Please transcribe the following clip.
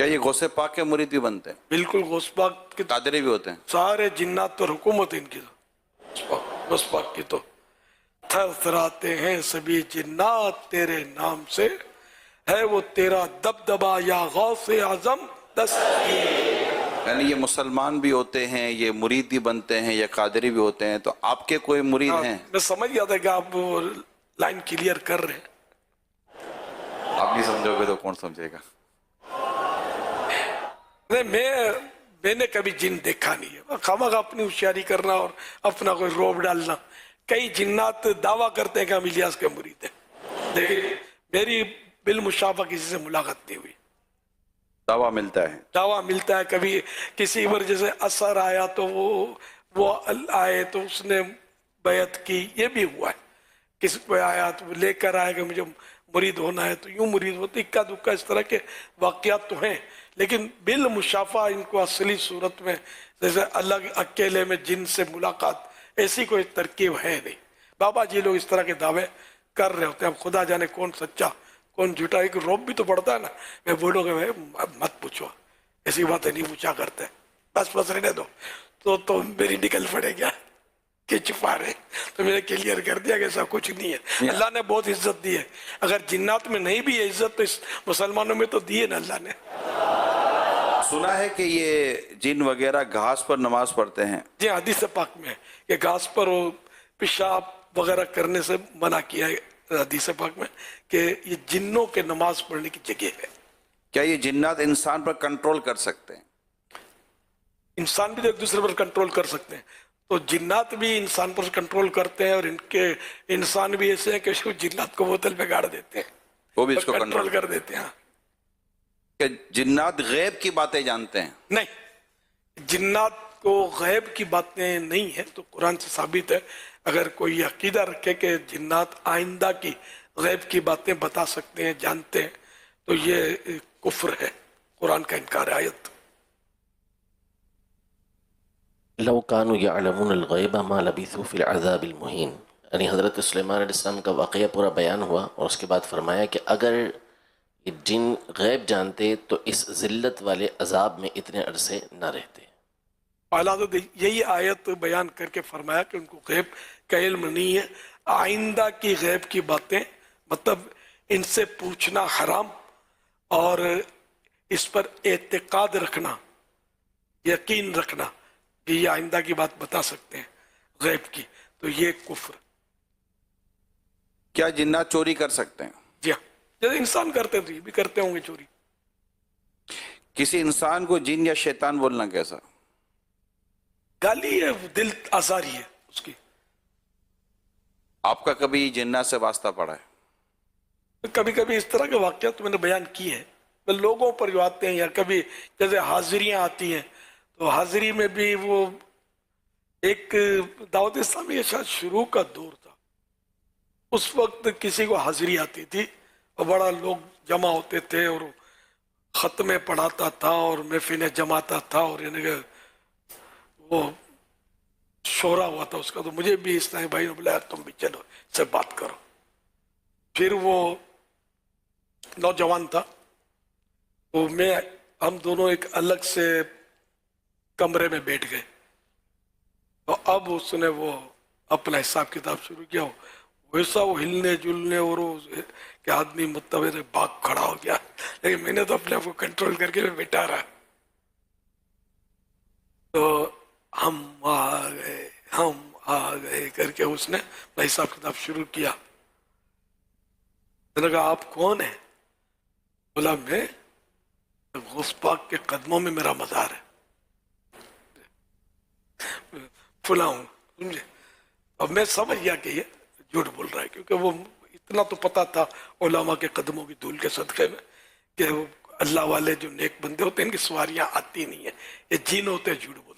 کیا یہ غوث پاک کے مرید بھی بنتے ہیں؟ بالکل غوث پاک کے قادری بھی ہوتے ہیں؟ سارے جنات پر حکومت ان کی، غوث پاک کی تو تھر تھراتے ہیں سبھی جنات تیرے نام سے، ہے وہ تیرا دبدبا یا غوث اعظم دستگیر۔ یعنی یہ مسلمان بھی ہوتے ہیں، یہ مرید بھی بنتے ہیں، یہ قادری بھی ہوتے ہیں، تو آپ کے کوئی مرید ہیں؟ میں سمجھ گیا تھا کہ آپ وہ لائن کلیئر کر رہے ہیں۔ آپ نہیں سمجھو گے تو کون سمجھے گا؟ میں نے کبھی جن دیکھا نہیں ہے، خواہ اپنی ہوشیاری کرنا اور اپنا کوئی روب ڈالنا۔ کئی جنات دعویٰ کرتے ہیں کہ ہم الیاس کے مرید ہیں، لیکن میری بالمشافہ کسی سے ملاقات نہیں ہوئی۔ دعویٰ ملتا ہے؟ دعویٰ ملتا ہے، کبھی کسی پر جیسے اثر آیا تو وہ آئے تو اس نے بیعت کی، یہ بھی ہوا ہے۔ کسی کو آیا تو لے کر آئے کہ مجھے مرید ہونا ہے تو یوں مرید ہوتے، اکا دکا اس طرح کے واقعات تو ہیں، لیکن بالمشافہ ان کو اصلی صورت میں جیسے الگ اکیلے میں جن سے ملاقات ایسی کوئی ترکیب ہے نہیں۔ بابا جی لوگ اس طرح کے دعوے کر رہے ہوتے ہیں، اب خدا جانے کون سچا کون جھوٹا، ایک روب بھی تو پڑتا ہے نا۔ میں بولوں گا مت پوچھو، ایسی باتیں نہیں پوچھا کرتے، بس رہنے دو، تو میری نکل پڑے گیا کہ چھپا رہے، تو میں نے کلیئر کر دیا کہ ایسا کچھ نہیں ہے۔ اللہ نے بہت عزت دی ہے، اگر جنات میں نہیں بھی ہے عزت تو اس مسلمانوں میں تو دی ہے نا اللہ نے۔ سنا ہے کہ یہ جن وغیرہ گھاس پر نماز پڑھتے ہیں؟ جی حدیث پاک میں ہے کہ گھاس پر وہ پیشاب وغیرہ کرنے سے منع کیا ہے حدیث پاک میں، کہ یہ جنوں کے نماز پڑھنے کی جگہ ہے۔ کیا یہ جنات انسان پر کنٹرول کر سکتے ہیں؟ انسان بھی تو ایک دوسرے پر کنٹرول کر سکتے ہیں، تو جنات بھی انسان پر کنٹرول کرتے ہیں، اور ان کے انسان بھی ایسے ہیں کہ جنات کو بوتل میں گاڑ دیتے ہیں، وہ بھی اس کو کنٹرول کر دیتے ہیں۔ کہ جنات غیب کی باتیں جانتے ہیں؟ نہیں، جنات کو غیب کی باتیں نہیں ہیں، تو قرآن سے ثابت ہے۔ اگر کوئی عقیدہ رکھے کہ جنات آئندہ کی غیب کی باتیں بتا سکتے ہیں، جانتے ہیں، تو یہ کفر ہے، قرآن کا انکار ہے۔ آیت لو كانوا يعلمون الغیب ما لبثوا في العذاب المہین، یعنی حضرت سلیمان علیہ السلام کا واقعہ پورا بیان ہوا، اور اس کے بعد فرمایا کہ اگر یہ جن غیب جانتے تو اس ذلت والے عذاب میں اتنے عرصے نہ رہتے۔ اعلیٰ حضرت یہی آیت بیان کر کے فرمایا کہ ان کو غیب کا علم نہیں ہے، آئندہ کی غیب کی باتیں، مطلب ان سے پوچھنا حرام، اور اس پر اعتقاد رکھنا، یقین رکھنا کہ یہ آئندہ کی بات بتا سکتے ہیں غیب کی، تو یہ کفر۔ کیا جنات چوری کر سکتے ہیں؟ جی ہاں، جیسے انسان کرتے تھے یہ بھی کرتے ہوں گے چوری۔ کسی انسان کو جن یا شیطان بولنا کیسا؟ گالی ہے، دل آزاری ہے اس کی۔ آپ کا کبھی جنات سے واسطہ پڑا ہے؟ کبھی کبھی اس طرح کے واقعات تو میں نے بیان کیے ہیں، لوگوں پر جو آتے ہیں، یا کبھی جیسے حاضریاں آتی ہیں، تو حاضری میں بھی وہ ایک دعوت اسلامی کے شاید شروع کا دور تھا، اس وقت کسی کو حاضری آتی تھی اور بڑا لوگ جمع ہوتے تھے، اور ختمیں پڑھاتا تھا اور محفلیں جماتا تھا، اور یعنی کہ وہ شورا ہوا تھا اس کا، تو مجھے بھی اسلامی بھائی نے بلایا تم بھی چلو سے بات کرو۔ پھر وہ نوجوان تھا، تو ہم دونوں ایک الگ سے کمرے میں بیٹھ گئے، تو اب اس نے وہ اپنا حساب کتاب شروع کیا، ویسا وہ ہلنے جلنے اور کہ آدمی متبر بھاگ کھڑا ہو گیا، لیکن میں نے تو اپنے آپ کو کنٹرول کر کے بیٹھا رہا۔ تو ہم آ گئے کر کے اس نے اپنا حساب کتاب شروع کیا۔ میں نے کہا آپ کون ہیں؟ بولا میں غوث پاک کے قدموں میں میرا مزار ہے، فلاں ہوں، سمجھے؟ اب میں سمجھ گیا کہ یہ جھوٹ بول رہا ہے، کیونکہ وہ اتنا تو پتا تھا علماء کے قدموں کی دھول کے صدقے میں کہ اللہ والے جو نیک بندے ہوتے ہیں ان کی سواریاں آتی نہیں ہیں، یہ جن ہوتے ہیں جھوٹ بول